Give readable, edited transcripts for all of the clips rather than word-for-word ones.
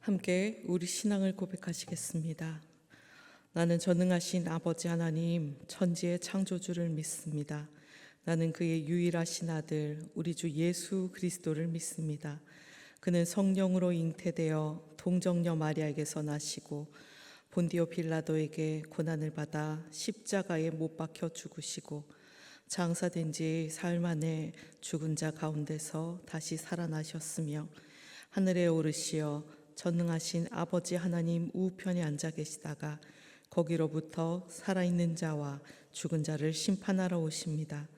함께 우리 신앙을 고백하시겠습니다. 나는 전능하신 아버지 하나님, 천지의 창조주를 믿습니다. 나는 그의 유일하신 아들, 우리 주 예수 그리스도를 믿습니다. 그는 성령으로 잉태되어 동정녀 마리아에게서 나시고 본디오 빌라도에게 고난을 받아 십자가에 못 박혀 죽으시고 장사된 지 사흘 만에 죽은 자 가운데서 다시 살아나셨으며 하늘에 오르시어 전능하신 아버지 하나님 우편에 앉아 계시다가 거기로부터 살아있는 자와 죽은 자를 심판하러 오십니다.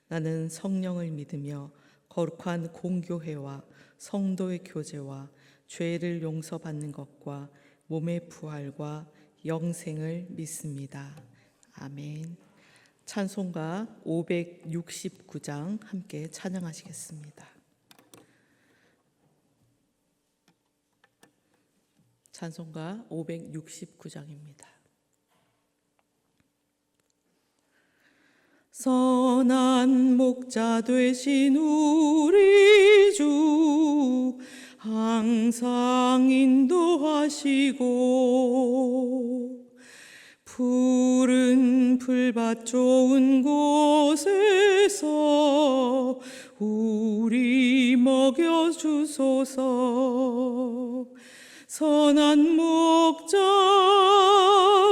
나는 성령을 믿으며 거룩한 공교회와 성도의 교제와 죄를 용서받는 것과 몸의 부활과 영생을 믿습니다. 아멘. 찬송가 569장 함께 찬양하시겠습니다. 찬송가 569장입니다. 선한 목자 되신 우리 주 항상 인도하시고 푸른 풀밭 좋은 곳에서 우리 먹여주소서. 선한 목자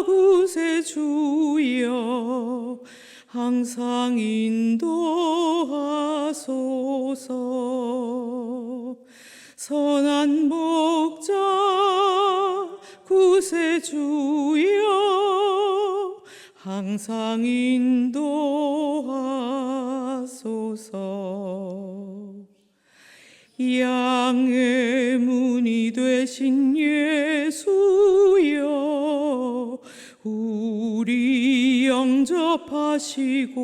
구세주여 항상 인도하소서. 선한 목자 구세주여 항상 인도하소서. 양의 문이 되신 예수여 우리 영접하시고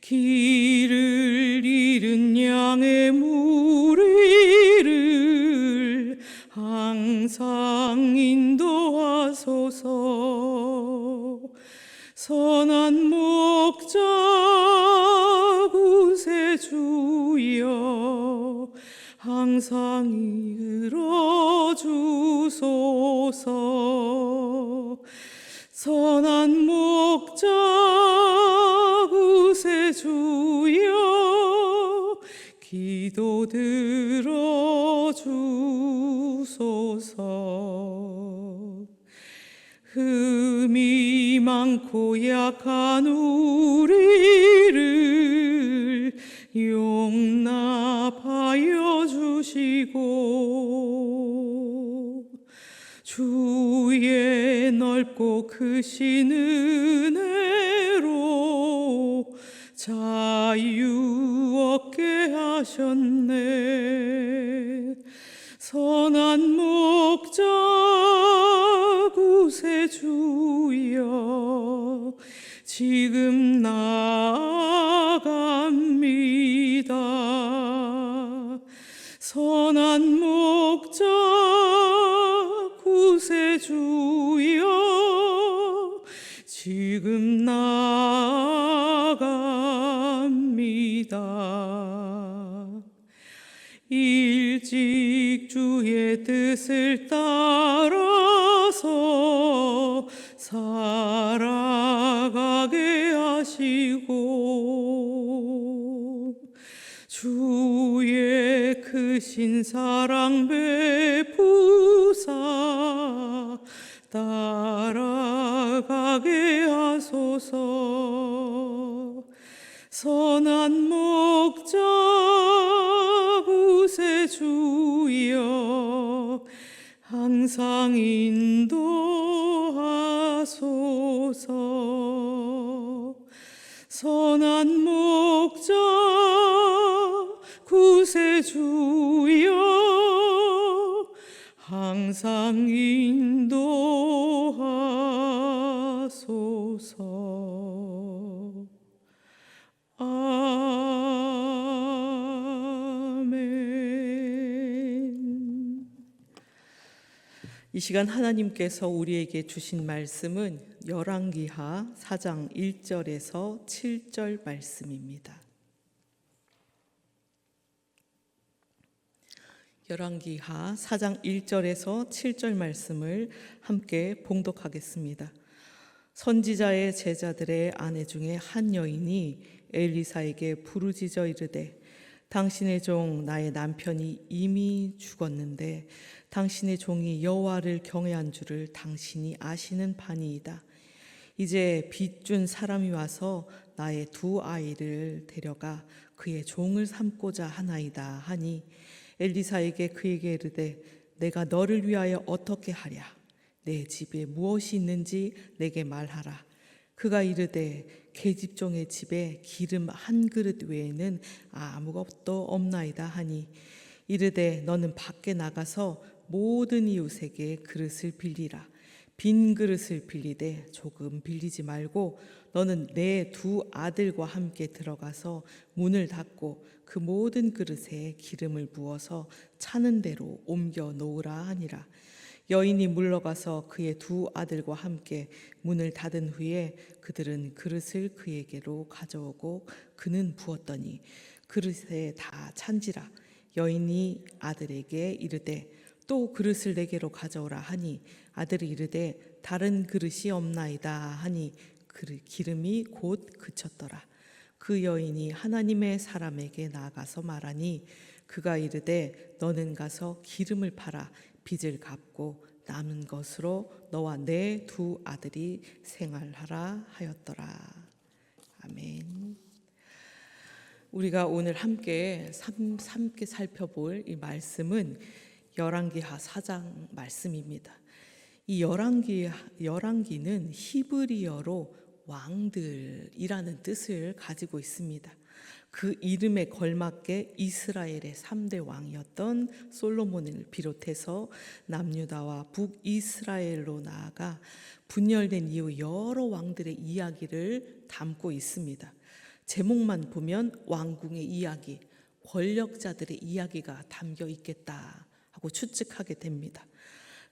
길을 잃은 양의 무리를 항상 인도하소서. 선한 목자 구세주여 항상 이끌어주소서. 선한 목자 구세주여 기도 들어주소서. 흠이 많고 약한 우리를 용납하여 주시고 주의 넓고 크신 은혜로 자유 얻게 하셨네. 선한 목자 구세주여 지금 나아갑니다. 선한 목자 구세주여 지금 나아갑니다. 일찍 주의 뜻을 따라서 살아가게 하시고 주의 크신 사랑 베푸사 따라가게 하소서. 선한 목자 구세주여 항상 인도하소서. 선한 목자 구세주여 항상 인도하소서. 아멘. 이 시간 하나님께서 우리에게 주신 말씀은 열왕기하 4장 1절에서 7절 말씀입니다. 열왕기하 4장 1절에서 7절 말씀을 함께 봉독하겠습니다. 선지자의 제자들의 아내 중에 한 여인이 엘리사에게 부르짖어 이르되 당신의 종 나의 남편이 이미 죽었는데 당신의 종이 여호와를 경외한 줄을 당신이 아시는 바니이다. 이제 빚준 사람이 와서 나의 두 아이를 데려가 그의 종을 삼고자 하나이다 하니 엘리사에게 그에게 이르되 내가 너를 위하여 어떻게 하랴? 내 집에 무엇이 있는지 내게 말하라. 그가 이르되 계집종의 집에 기름 한 그릇 외에는 아무것도 없나이다 하니 이르되 너는 밖에 나가서 모든 이웃에게 그릇을 빌리라. 빈 그릇을 빌리되 조금 빌리지 말고 너는 내 두 아들과 함께 들어가서 문을 닫고 그 모든 그릇에 기름을 부어서 차는 대로 옮겨 놓으라 하니라. 여인이 물러가서 그의 두 아들과 함께 문을 닫은 후에 그들은 그릇을 그에게로 가져오고 그는 부었더니 그릇에 다 찬지라. 여인이 아들에게 이르되 또 그릇을 내게로 가져오라 하니 아들이 이르되 다른 그릇이 없나이다 하니 기름이 곧 그쳤더라. 그 여인이 하나님의 사람에게 나아가서 말하니 그가 이르되 너는 가서 기름을 팔아 빚을 갚고 남은 것으로 너와 내 두 아들이 생활하라 하였더라. 아멘. 우리가 오늘 함께 살펴볼 이 말씀은 열왕기하 4장 말씀입니다. 이 열왕기는 히브리어로 왕들이라는 뜻을 가지고 있습니다. 그 이름에 걸맞게 이스라엘의 3대 왕이었던 솔로몬을 비롯해서 남유다와 북이스라엘로 나아가 분열된 이후 여러 왕들의 이야기를 담고 있습니다. 제목만 보면 왕궁의 이야기, 권력자들의 이야기가 담겨 있겠다 하고 추측하게 됩니다.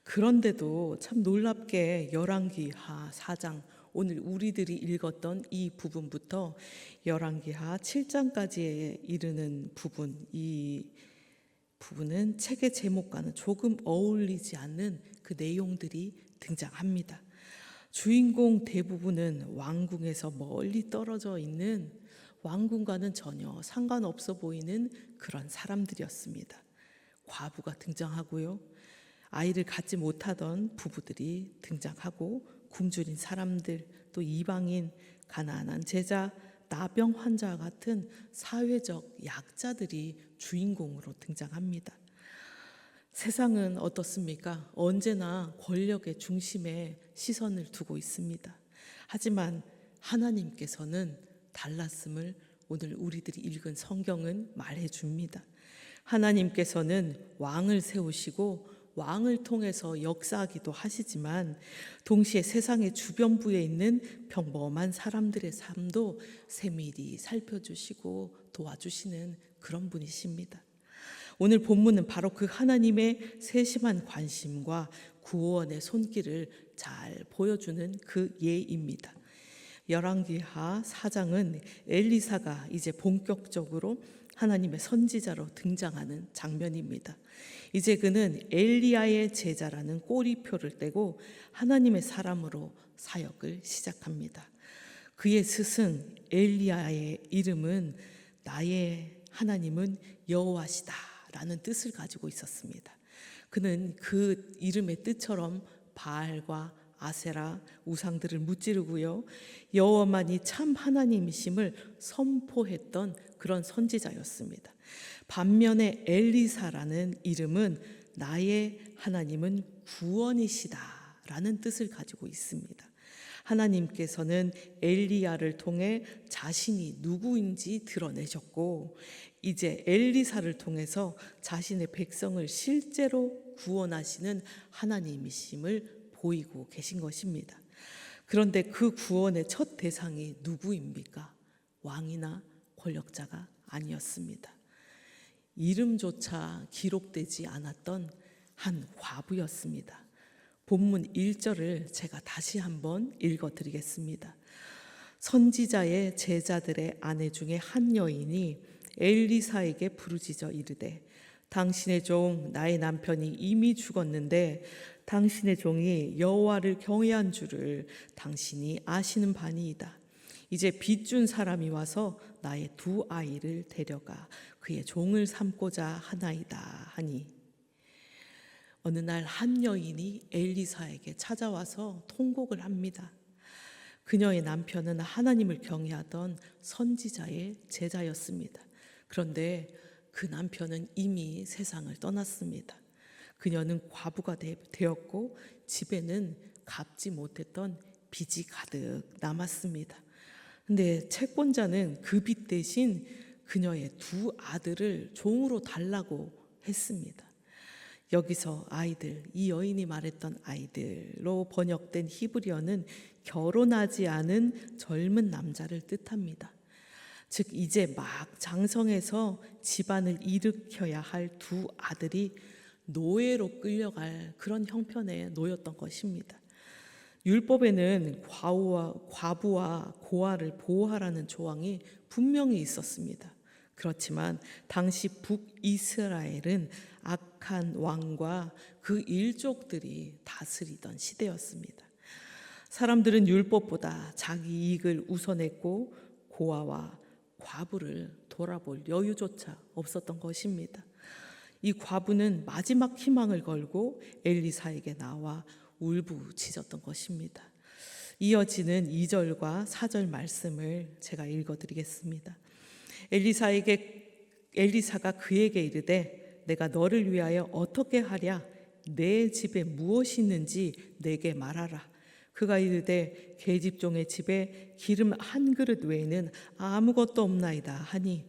그런데도 참 놀랍게 열왕기하 4장, 오늘 우리들이 읽었던 이 부분부터 열왕기하 7장까지에 이르는 부분, 이 부분은 책의 제목과는 조금 어울리지 않는 그 내용들이 등장합니다. 주인공 대부분은 왕궁에서 멀리 떨어져 있는, 왕궁과는 전혀 상관없어 보이는 그런 사람들이었습니다. 과부가 등장하고요, 아이를 갖지 못하던 부부들이 등장하고 굶주린 사람들, 또 이방인, 가난한 제자, 나병 환자와 같은 사회적 약자들이 주인공으로 등장합니다. 세상은 어떻습니까? 언제나 권력의 중심에 시선을 두고 있습니다. 하지만 하나님께서는 달랐음을 오늘 우리들이 읽은 성경은 말해줍니다. 하나님께서는 왕을 세우시고 왕을 통해서 역사하기도 하시지만 동시에 세상의 주변부에 있는 평범한 사람들의 삶도 세밀히 살펴주시고 도와주시는 그런 분이십니다. 오늘 본문은 바로 그 하나님의 세심한 관심과 구원의 손길을 잘 보여주는 그 예입니다. 열왕기하 4장은 엘리사가 이제 본격적으로 하나님의 선지자로 등장하는 장면입니다. 이제 그는 엘리야의 제자라는 꼬리표를 떼고 하나님의 사람으로 사역을 시작합니다. 그의 스승 엘리야의 이름은 나의 하나님은 여호와시다라는 뜻을 가지고 있었습니다. 그는 그 이름의 뜻처럼 바알과 아세라 우상들을 무찌르고요, 여호와만이 참 하나님이심을 선포했던 그런 선지자였습니다. 반면에 엘리사라는 이름은 나의 하나님은 구원이시다라는 뜻을 가지고 있습니다. 하나님께서는 엘리야를 통해 자신이 누구인지 드러내셨고 이제 엘리사를 통해서 자신의 백성을 실제로 구원하시는 하나님이심을 보이고 계신 것입니다. 그런데 그 구원의 첫 대상이 누구입니까? 왕이나 권력자가 아니었습니다. 이름조차 기록되지 않았던 한 과부였습니다. 본문 1절을 제가 다시 한번 읽어드리겠습니다. 선지자의 제자들의 아내 중에 한 여인이 엘리사에게 부르짖어 이르되 당신의 종 나의 남편이 이미 죽었는데 당신의 종이 여호와를 경외한 줄을 당신이 아시는 바니이다. 이제 빚준 사람이 와서 나의 두 아이를 데려가 그의 종을 삼고자 하나이다 하니, 어느 날 한 여인이 엘리사에게 찾아와서 통곡을 합니다. 그녀의 남편은 하나님을 경외하던 선지자의 제자였습니다. 그런데 그 남편은 이미 세상을 떠났습니다. 그녀는 과부가 되었고 집에는 갚지 못했던 빚이 가득 남았습니다. 근데 채권자는 그 빚 대신 그녀의 두 아들을 종으로 달라고 했습니다. 여기서 아이들, 이 여인이 말했던 아이들로 번역된 히브리어는 결혼하지 않은 젊은 남자를 뜻합니다. 즉 이제 막 장성해서 집안을 일으켜야 할 두 아들이 노예로 끌려갈 그런 형편에 놓였던 것입니다. 율법에는 과부와 고아를 보호하라는 조항이 분명히 있었습니다. 그렇지만 당시 북이스라엘은 악한 왕과 그 일족들이 다스리던 시대였습니다. 사람들은 율법보다 자기 이익을 우선했고 고아와 과부를 돌아볼 여유조차 없었던 것입니다. 이 과부는 마지막 희망을 걸고 엘리사에게 나와 울부짖었던 것입니다. 이어지는 2절과 4절 말씀을 제가 읽어드리겠습니다. 엘리사가 그에게 이르되 내가 너를 위하여 어떻게 하랴? 내 집에 무엇이 있는지 내게 말하라. 그가 이르되 계집종의 집에 기름 한 그릇 외에는 아무것도 없나이다 하니,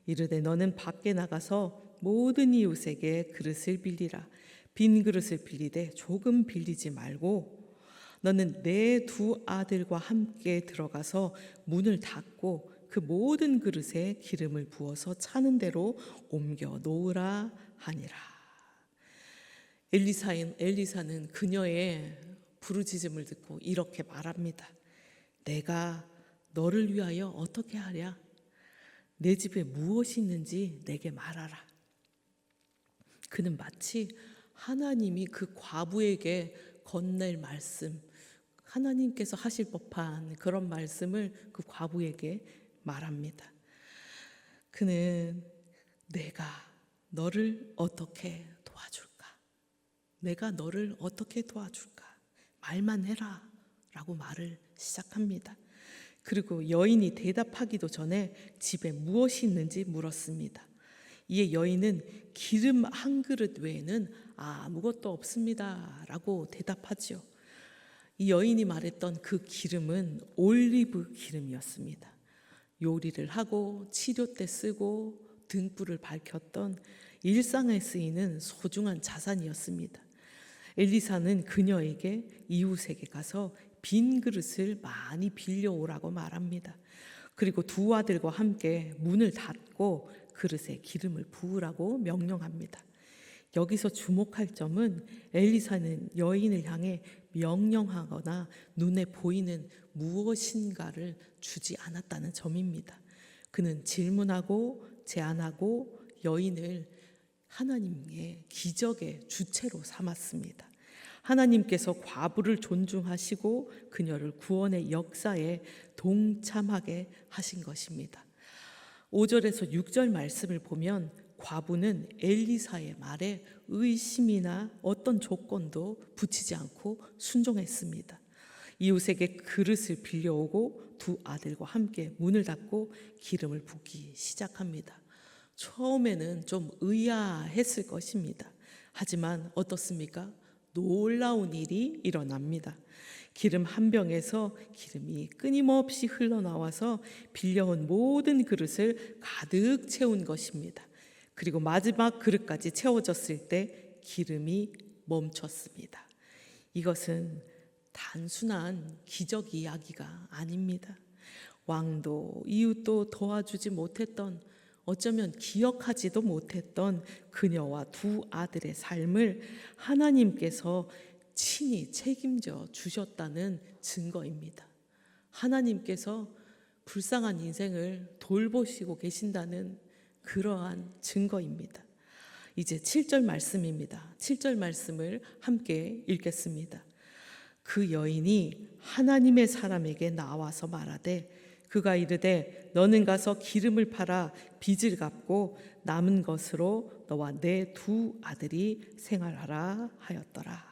이르되 너는 밖에 나가서 모든 이웃에게 그릇을 빌리라. 빈 그릇을 빌리되 조금 빌리지 말고 너는 내 두 아들과 함께 들어가서 문을 닫고 그 모든 그릇에 기름을 부어서 차는 대로 옮겨 놓으라 하니라. 엘리사는 그녀의 부르짖음을 듣고 이렇게 말합니다. 내가 너를 위하여 어떻게 하랴? 내 집에 무엇이 있는지 내게 말하라. 그는 마치 하나님이 그 과부에게 건넬 말씀, 하나님께서 하실 법한 그런 말씀을 그 과부에게 말합니다. 그는 내가 너를 어떻게 도와줄까? 내가 너를 어떻게 도와줄까? 말만 해라 라고 말을 시작합니다. 그리고 여인이 대답하기도 전에 집에 무엇이 있는지 물었습니다. 이에 여인은 기름 한 그릇 외에는 아무것도 없습니다 라고 대답하죠. 이 여인이 말했던 그 기름은 올리브 기름이었습니다. 요리를 하고 치료 때 쓰고 등불을 밝혔던 일상에 쓰이는 소중한 자산이었습니다. 엘리사는 그녀에게 이웃에게 가서 빈 그릇을 많이 빌려오라고 말합니다. 그리고 두 아들과 함께 문을 닫고 그릇에 기름을 부으라고 명령합니다. 여기서 주목할 점은 엘리사는 여인을 향해 명령하거나 눈에 보이는 무엇인가를 주지 않았다는 점입니다. 그는 질문하고 제안하고 여인을 하나님의 기적의 주체로 삼았습니다. 하나님께서 과부를 존중하시고 그녀를 구원의 역사에 동참하게 하신 것입니다. 5절에서 6절 말씀을 보면 과부는 엘리사의 말에 의심이나 어떤 조건도 붙이지 않고 순종했습니다. 이웃에게 그릇을 빌려오고 두 아들과 함께 문을 닫고 기름을 붓기 시작합니다. 처음에는 좀 의아했을 것입니다. 하지만 어떻습니까? 놀라운 일이 일어납니다. 기름 한 병에서 기름이 끊임없이 흘러나와서 빌려온 모든 그릇을 가득 채운 것입니다. 그리고 마지막 그릇까지 채워졌을 때 기름이 멈췄습니다. 이것은 단순한 기적 이야기가 아닙니다. 왕도 이웃도 도와주지 못했던, 어쩌면 기억하지도 못했던 그녀와 두 아들의 삶을 하나님께서 친히 책임져 주셨다는 증거입니다. 하나님께서 불쌍한 인생을 돌보시고 계신다는 그러한 증거입니다. 이제 7절 말씀입니다. 7절 말씀을 함께 읽겠습니다. 그 여인이 하나님의 사람에게 나와서 말하되 그가 이르되 너는 가서 기름을 팔아 빚을 갚고 남은 것으로 너와 내 두 아들이 생활하라 하였더라.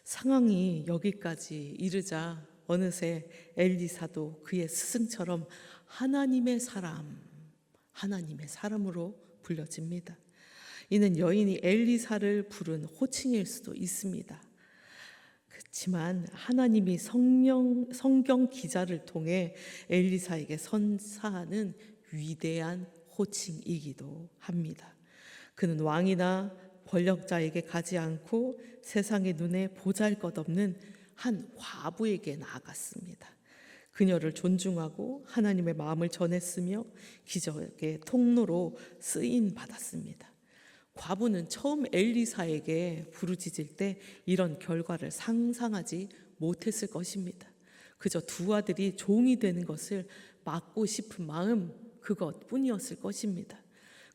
상황이 여기까지 이르자 어느새 엘리사도 그의 스승처럼 하나님의 사람으로 불려집니다. 이는 여인이 엘리사를 부른 호칭일 수도 있습니다. 그렇지만 하나님이 성경 기자를 통해 엘리사에게 선사하는 위대한 호칭이기도 합니다. 그는 왕이나 권력자에게 가지 않고 세상의 눈에 보잘것없는 한 과부에게 나아갔습니다. 그녀를 존중하고 하나님의 마음을 전했으며 기적의 통로로 쓰임 받았습니다. 과부는 처음 엘리사에게 부르짖을 때 이런 결과를 상상하지 못했을 것입니다. 그저 두 아들이 종이 되는 것을 막고 싶은 마음 그것뿐이었을 것입니다.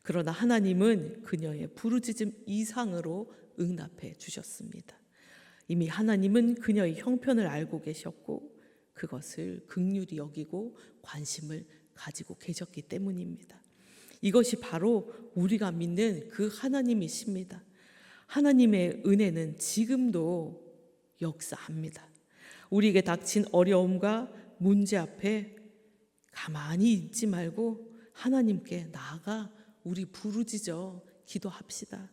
그러나 하나님은 그녀의 부르짖음 이상으로 응답해 주셨습니다. 이미 하나님은 그녀의 형편을 알고 계셨고 그것을 긍휼히 여기고 관심을 가지고 계셨기 때문입니다. 이것이 바로 우리가 믿는 그 하나님이십니다. 하나님의 은혜는 지금도 역사합니다. 우리에게 닥친 어려움과 문제 앞에 가만히 있지 말고 하나님께 나아가 우리 부르짖어 기도합시다.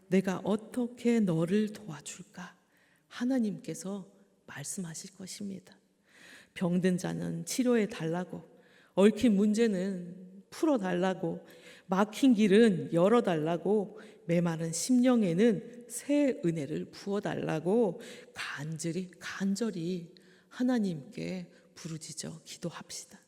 내가 어떻게 너를 도와줄까? 하나님께서 말씀하실 것입니다. 병든 자는 치료해 달라고, 얽힌 문제는 풀어달라고, 막힌 길은 열어달라고, 메마른 심령에는 새 은혜를 부어달라고 간절히 하나님께 부르짖어 기도합시다.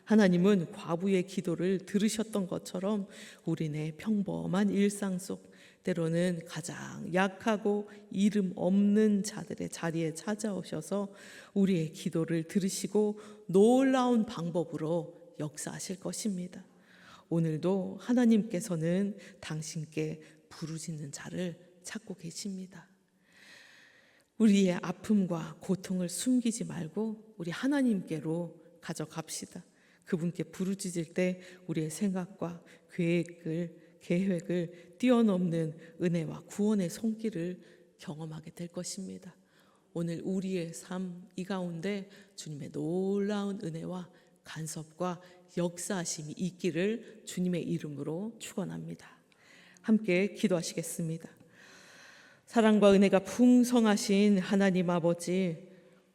하나님은 과부의 기도를 들으셨던 것처럼 우리네 평범한 일상 속 때로는 가장 약하고 이름 없는 자들의 자리에 찾아오셔서 우리의 기도를 들으시고 놀라운 방법으로 역사하실 것입니다. 오늘도 하나님께서는 당신께 부르짖는 자를 찾고 계십니다. 우리의 아픔과 고통을 숨기지 말고 우리 하나님께로 가져갑시다. 그분께 부르짖을 때 우리의 생각과 계획을 뛰어넘는 은혜와 구원의 손길을 경험하게 될 것입니다. 오늘 우리의 삶 이 가운데 주님의 놀라운 은혜와 간섭과 역사하심이 있기를 주님의 이름으로 축원합니다. 함께 기도하시겠습니다. 사랑과 은혜가 풍성하신 하나님 아버지,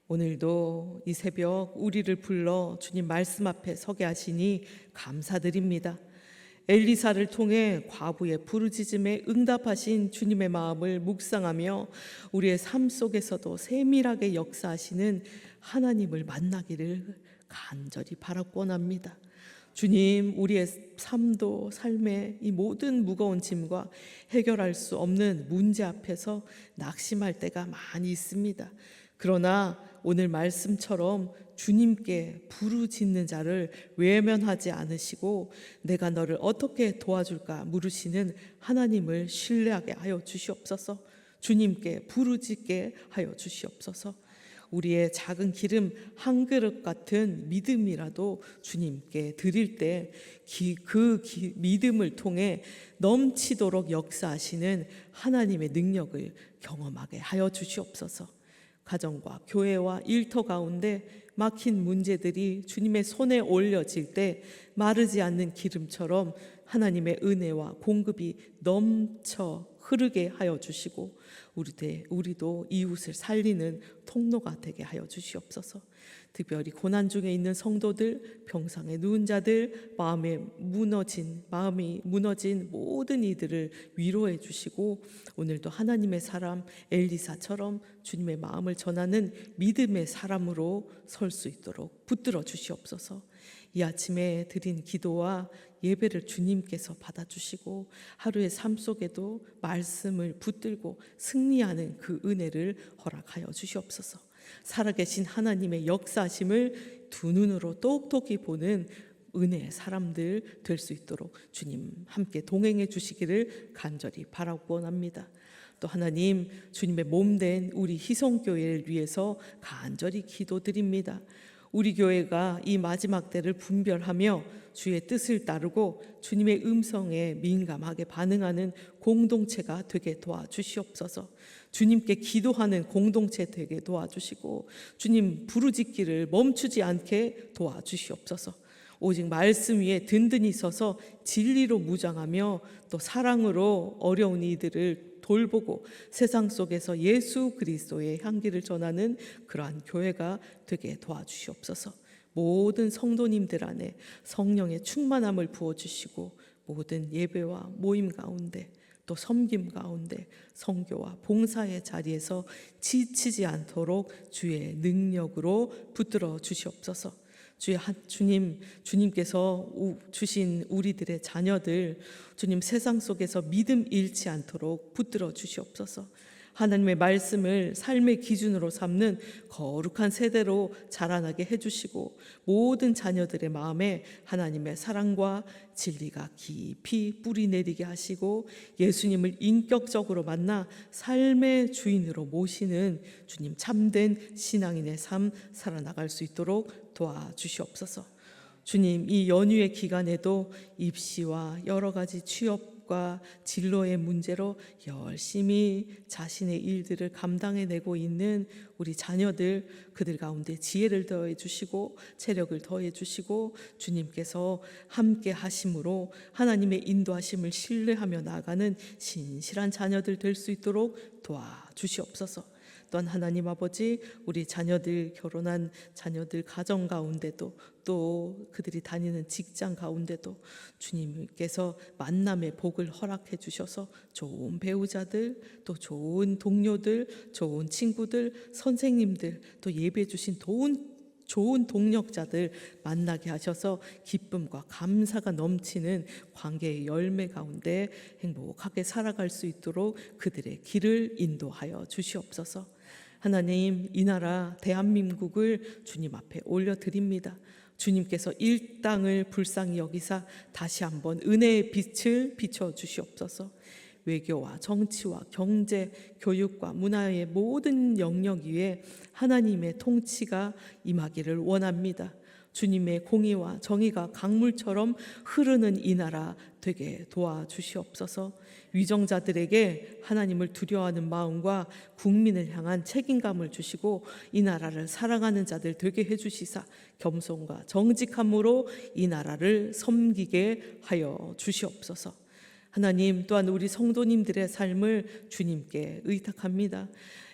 오늘도 이 새벽 우리를 불러 주님 말씀 앞에 서게 하시니 감사드립니다. 엘리사를 통해 과부의 부르짖음에 응답하신 주님의 마음을 묵상하며 우리의 삶 속에서도 세밀하게 역사하시는 하나님을 만나기를 간절히 바라고 원합니다. 주님, 우리의 삶의 이 모든 무거운 짐과 해결할 수 없는 문제 앞에서 낙심할 때가 많이 있습니다. 그러나 오늘 말씀처럼 주님께 부르짖는 자를 외면하지 않으시고 내가 너를 어떻게 도와줄까 물으시는 하나님을 신뢰하게 하여 주시옵소서. 주님께 부르짖게 하여 주시옵소서. 우리의 작은 기름 한 그릇 같은 믿음이라도 주님께 드릴 때 그 믿음을 통해 넘치도록 역사하시는 하나님의 능력을 경험하게 하여 주시옵소서. 가정과 교회와 일터 가운데 막힌 문제들이 주님의 손에 올려질 때 마르지 않는 기름처럼 하나님의 은혜와 공급이 넘쳐 흐르게 하여 주시고 우리도 이웃을 살리는 통로가 되게 하여 주시옵소서. 특별히 고난 중에 있는 성도들, 병상에 누운 자들, 마음이 무너진 모든 이들을 위로해 주시고 오늘도 하나님의 사람 엘리사처럼 주님의 마음을 전하는 믿음의 사람으로 설 수 있도록 붙들어 주시옵소서. 이 아침에 드린 기도와 예배를 주님께서 받아주시고 하루의 삶 속에도 말씀을 붙들고 승리하는 그 은혜를 허락하여 주시옵소서. 살아계신 하나님의 역사심을 두 눈으로 똑똑히 보는 은혜의 사람들 될 수 있도록 주님 함께 동행해 주시기를 간절히 바라고 원합니다. 또 하나님, 주님의 몸된 우리 희성교회를 위해서 간절히 기도드립니다. 우리 교회가 이 마지막 때를 분별하며 주의 뜻을 따르고 주님의 음성에 민감하게 반응하는 공동체가 되게 도와주시옵소서. 주님께 기도하는 공동체 되게 도와주시고 주님 부르짖기를 멈추지 않게 도와주시옵소서. 오직 말씀 위에 든든히 서서 진리로 무장하며 또 사랑으로 어려운 이들을 돌보고 세상 속에서 예수 그리스도의 향기를 전하는 그러한 교회가 되게 도와주시옵소서. 모든 성도님들 안에 성령의 충만함을 부어주시고 모든 예배와 모임 가운데 또 섬김 가운데 선교와 봉사의 자리에서 지치지 않도록 주의 능력으로 붙들어 주시옵소서. 주님께서 주신 우리들의 자녀들 주님 세상 속에서 믿음 잃지 않도록 붙들어 주시옵소서. 하나님의 말씀을 삶의 기준으로 삼는 거룩한 세대로 자라나게 해주시고 모든 자녀들의 마음에 하나님의 사랑과 진리가 깊이 뿌리내리게 하시고 예수님을 인격적으로 만나 삶의 주인으로 모시는 주님 참된 신앙인의 삶 살아나갈 수 있도록 도와주시옵소서. 주님, 이 연휴의 기간에도 입시와 여러 가지 취업과 진로의 문제로 열심히 자신의 일들을 감당해내고 있는 우리 자녀들, 그들 가운데 지혜를 더해 주시고 체력을 더해 주시고 주님께서 함께 하심으로 하나님의 인도하심을 신뢰하며 나아가는 신실한 자녀들 될 수 있도록 도와주시옵소서. 또한 하나님 아버지, 우리 자녀들, 결혼한 자녀들 가정 가운데도 또 그들이 다니는 직장 가운데도 주님께서 만남의 복을 허락해 주셔서 좋은 배우자들, 또 좋은 동료들, 좋은 친구들, 선생님들, 또 예배 주신 좋은 동력자들 만나게 하셔서 기쁨과 감사가 넘치는 관계의 열매 가운데 행복하게 살아갈 수 있도록 그들의 길을 인도하여 주시옵소서. 하나님, 이 나라 대한민국을 주님 앞에 올려드립니다. 주님께서 일당을 불쌍히 여기사 다시 한번 은혜의 빛을 비춰 주시옵소서. 외교와 정치와 경제, 교육과 문화의 모든 영역 위에 하나님의 통치가 임하기를 원합니다. 주님의 공의와 정의가 강물처럼 흐르는 이 나라 되게 도와주시옵소서. 위정자들에게 하나님을 두려워하는 마음과 국민을 향한 책임감을 주시고 이 나라를 사랑하는 자들 되게 해주시사 겸손과 정직함으로 이 나라를 섬기게 하여 주시옵소서. 하나님, 또한 우리 성도님들의 삶을 주님께 의탁합니다.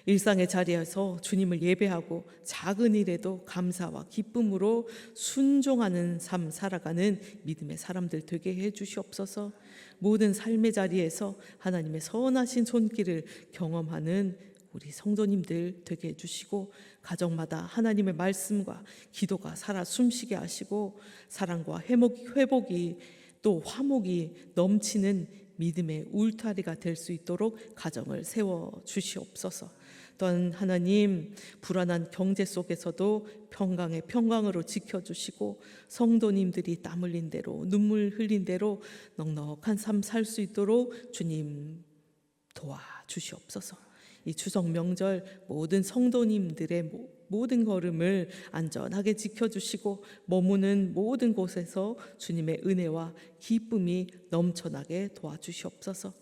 일상의 자리에서 주님을 예배하고 작은 일에도 감사와 기쁨으로 순종하는 삶 살아가는 믿음의 사람들 되게 해 주시옵소서. 모든 삶의 자리에서 하나님의 선하신 손길을 경험하는 우리 성도님들 되게 해주시고 가정마다 하나님의 말씀과 기도가 살아 숨쉬게 하시고 사랑과 회복이 또 화목이 넘치는 믿음의 울타리가 될 수 있도록 가정을 세워 주시옵소서. 또한 하나님, 불안한 경제 속에서도 평강의 평강으로 지켜주시고 성도님들이 땀 흘린 대로 눈물 흘린 대로 넉넉한 삶 살 수 있도록 주님 도와주시옵소서. 이 추석 명절 모든 성도님들의 모든 걸음을 안전하게 지켜주시고 머무는 모든 곳에서 주님의 은혜와 기쁨이 넘쳐나게 도와주시옵소서.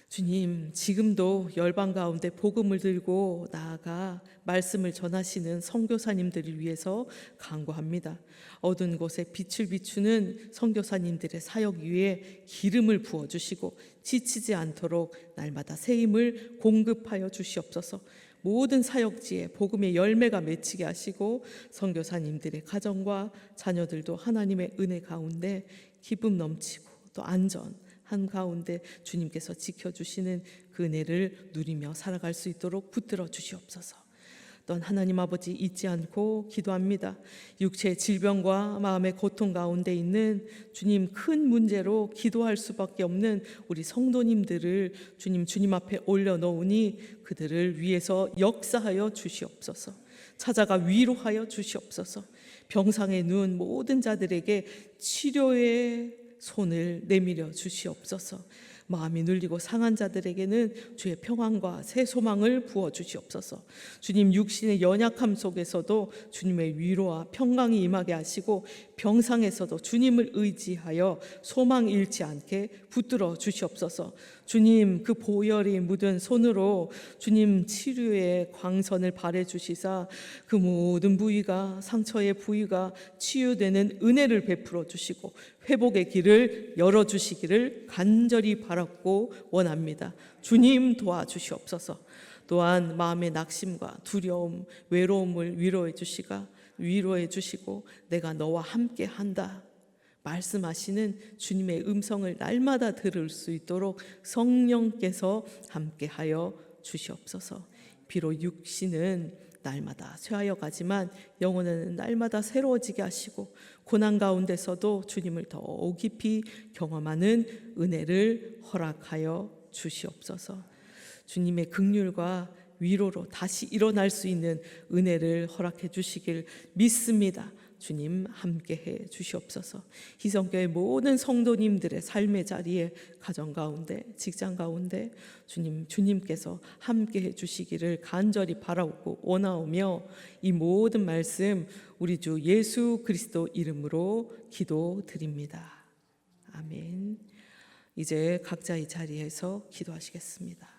주님, 지금도 열방 가운데 복음을 들고 나아가 말씀을 전하시는 선교사님들을 위해서 간구합니다. 어두운 곳에 빛을 비추는 선교사님들의 사역 위에 기름을 부어주시고 지치지 않도록 날마다 새 힘을 공급하여 주시옵소서. 모든 사역지에 복음의 열매가 맺히게 하시고 선교사님들의 가정과 자녀들도 하나님의 은혜 가운데 기쁨 넘치고 또 안전 한가운데 주님께서 지켜주시는 그 은혜를 누리며 살아갈 수 있도록 붙들어 주시옵소서. 또한 하나님 아버지 잊지 않고 기도합니다. 육체의 질병과 마음의 고통 가운데 있는 주님 큰 문제로 기도할 수밖에 없는 우리 성도님들을 주님 앞에 올려놓으니 그들을 위해서 역사하여 주시옵소서. 찾아가 위로하여 주시옵소서. 병상에 누운 모든 자들에게 치료의 손을 내밀어 주시옵소서. 마음이 눌리고 상한 자들에게는 주의 평안과 새 소망을 부어 주시옵소서. 주님, 육신의 연약함 속에서도 주님의 위로와 평강이 임하게 하시고 병상에서도 주님을 의지하여 소망 잃지 않게 붙들어 주시옵소서. 주님, 그 보혈이 묻은 손으로 주님 치료의 광선을 발해 주시사 그 모든 부위가, 상처의 부위가 치유되는 은혜를 베풀어 주시고 회복의 길을 열어주시기를 간절히 바랐고 원합니다. 주님, 도와주시옵소서. 또한 마음의 낙심과 두려움, 외로움을 위로해 주시고 내가 너와 함께 한다 말씀하시는 주님의 음성을 날마다 들을 수 있도록 성령께서 함께하여 주시옵소서. 비록 육신은 날마다 쇠하여 가지만 영혼은 날마다 새로워지게 하시고 고난 가운데서도 주님을 더 깊이 경험하는 은혜를 허락하여 주시옵소서. 주님의 긍휼과 위로로 다시 일어날 수 있는 은혜를 허락해 주시길 믿습니다. 주님, 함께해 주시옵소서. 희성교회 모든 성도님들의 삶의 자리에, 가정 가운데, 직장 가운데 주님께서 함께해 주시기를 간절히 바라고 원하오며 이 모든 말씀 우리 주 예수 그리스도 이름으로 기도드립니다. 아멘. 이제 각자의 자리에서 기도하시겠습니다.